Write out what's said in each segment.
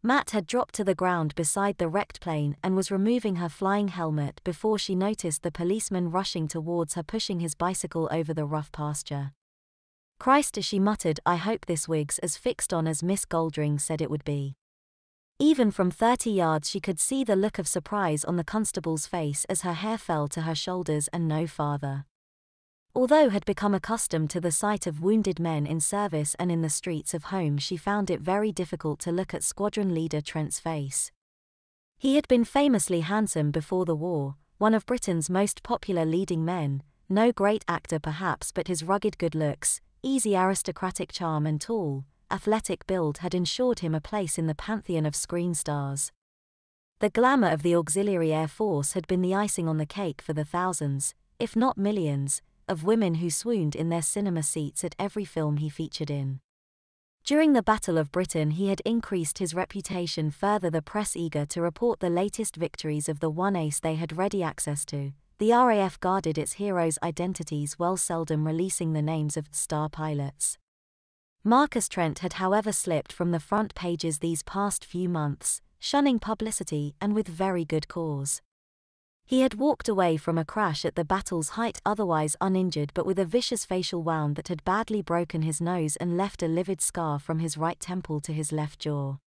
Matt had dropped to the ground beside the wrecked plane and was removing her flying helmet before she noticed the policeman rushing towards her, pushing his bicycle over the rough pasture. "Christ," she muttered, "I hope this wig's as fixed on as Miss Goldring said it would be." Even from 30 yards she could see the look of surprise on the constable's face as her hair fell to her shoulders and no farther. Although had become accustomed to the sight of wounded men in service and in the streets of home, she found it very difficult to look at squadron leader Trent's face. He had been famously handsome before the war, one of Britain's most popular leading men, no great actor perhaps, but his rugged good looks, easy aristocratic charm and tall, athletic build had ensured him a place in the pantheon of screen stars. The glamour of the Auxiliary Air Force had been the icing on the cake for the thousands, if not millions, of women who swooned in their cinema seats at every film he featured in. During the Battle of Britain he had increased his reputation further, the press eager to report the latest victories of the one ace they had ready access to. The RAF guarded its heroes' identities well, seldom releasing the names of star pilots. Marcus Trent had however slipped from the front pages these past few months, shunning publicity and with very good cause. He had walked away from a crash at the battle's height otherwise uninjured, but with a vicious facial wound that had badly broken his nose and left a livid scar from his right temple to his left jaw.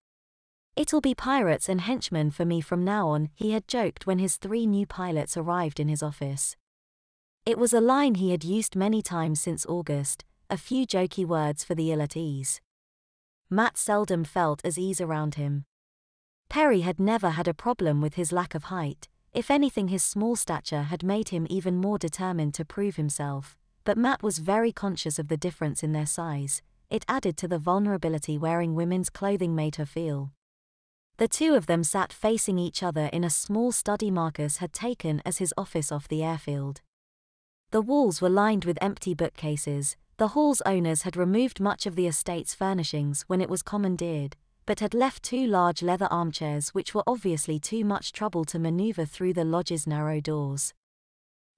"It'll be pirates and henchmen for me from now on," he had joked when his 3 new pilots arrived in his office. It was a line he had used many times since August, a few jokey words for the ill at ease. Matt seldom felt as ease around him. Perry had never had a problem with his lack of height. If anything, his small stature had made him even more determined to prove himself, but Matt was very conscious of the difference in their size. It added to the vulnerability wearing women's clothing made her feel. The two of them sat facing each other in a small study Marcus had taken as his office off the airfield. The walls were lined with empty bookcases. The hall's owners had removed much of the estate's furnishings when it was commandeered, but had left 2 large leather armchairs which were obviously too much trouble to maneuver through the lodge's narrow doors.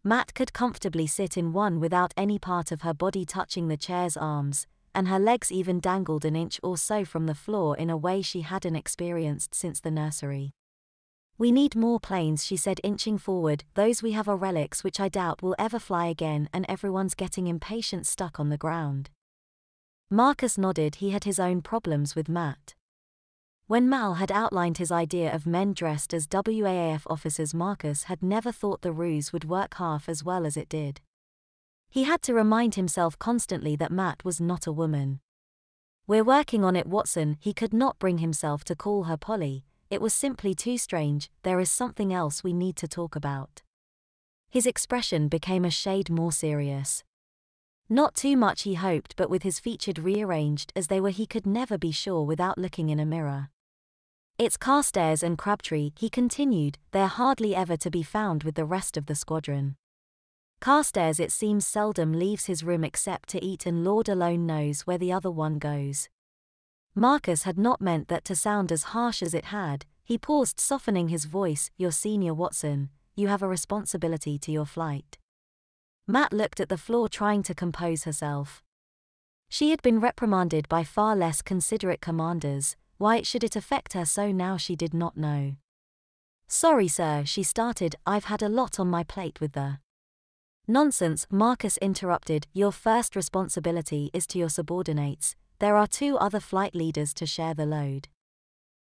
Matt could comfortably sit in one without any part of her body touching the chair's arms, and her legs even dangled an inch or so from the floor in a way she hadn't experienced since the nursery. "We need more planes," she said, inching forward. "Those we have are relics which I doubt will ever fly again, and everyone's getting impatient stuck on the ground." Marcus nodded. He had his own problems with Matt. When Mal had outlined his idea of men dressed as WAAF officers, Marcus had never thought the ruse would work half as well as it did. He had to remind himself constantly that Matt was not a woman. "We're working on it, Watson." He could not bring himself to call her Polly. It was simply too strange. "There is something else we need to talk about." His expression became a shade more serious. Not too much, he hoped, but with his features rearranged as they were he could never be sure without looking in a mirror. "It's Carstairs and Crabtree," he continued. "They're hardly ever to be found with the rest of the squadron. Carstairs, it seems, seldom leaves his room except to eat, and Lord alone knows where the other one goes." Marcus had not meant that to sound as harsh as it had. He paused, softening his voice. "Your senior, Watson. You have a responsibility to your flight." Matt looked at the floor, trying to compose herself. She had been reprimanded by far less considerate commanders. Why should it affect her so now? She did not know. "Sorry, sir," she started. "I've had a lot on my plate with the—" "Nonsense," Marcus interrupted. "Your first responsibility is to your subordinates. There are 2 other flight leaders to share the load."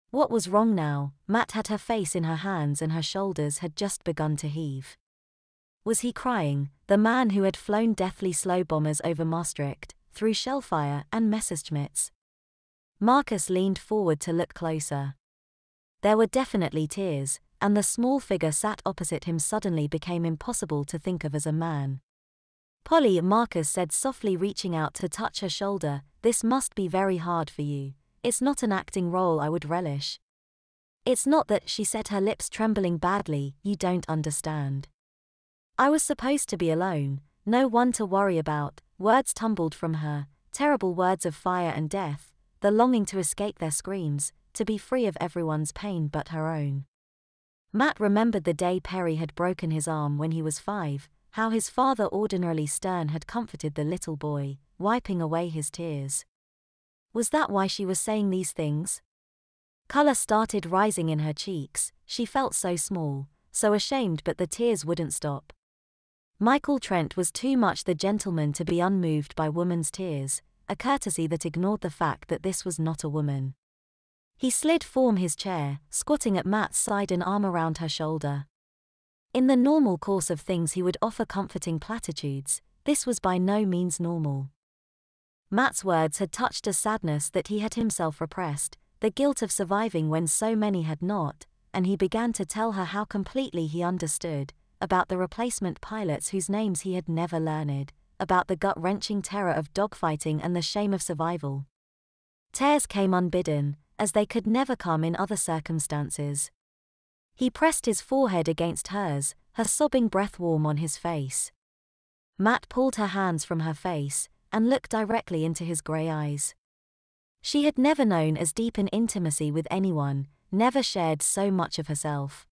What was wrong now? Matt had her face in her hands and her shoulders had just begun to heave. Was he crying, the man who had flown deathly slow bombers over Maastricht, through shellfire and Messerschmitts? Marcus leaned forward to look closer. There were definitely tears, and the small figure sat opposite him suddenly became impossible to think of as a man. "Polly," Marcus said softly, reaching out to touch her shoulder, "this must be very hard for you. It's not an acting role I would relish." "It's not that," she said, her lips trembling badly. "You don't understand. I was supposed to be alone, no one to worry about." Words tumbled from her, terrible words of fire and death, the longing to escape their screams, to be free of everyone's pain but her own. Matt remembered the day Perry had broken his arm when he was 5, how his father, ordinarily stern, had comforted the little boy, wiping away his tears. Was that why she was saying these things? Color started rising in her cheeks. She felt so small, so ashamed, but the tears wouldn't stop. Michael Trent was too much the gentleman to be unmoved by woman's tears, a courtesy that ignored the fact that this was not a woman. He slid from his chair, squatting at Matt's side, an arm around her shoulder. In the normal course of things he would offer comforting platitudes. This was by no means normal. Matt's words had touched a sadness that he had himself repressed, the guilt of surviving when so many had not, and he began to tell her how completely he understood, about the replacement pilots whose names he had never learned, about the gut-wrenching terror of dogfighting and the shame of survival. Tears came unbidden, as they could never come in other circumstances. He pressed his forehead against hers, her sobbing breath warm on his face. Matt pulled her hands from her face, and looked directly into his grey eyes. She had never known as deep an intimacy with anyone, never shared so much of herself.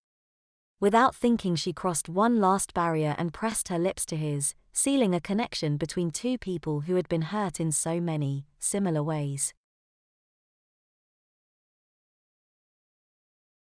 Without thinking, she crossed one last barrier and pressed her lips to his, sealing a connection between two people who had been hurt in so many similar ways.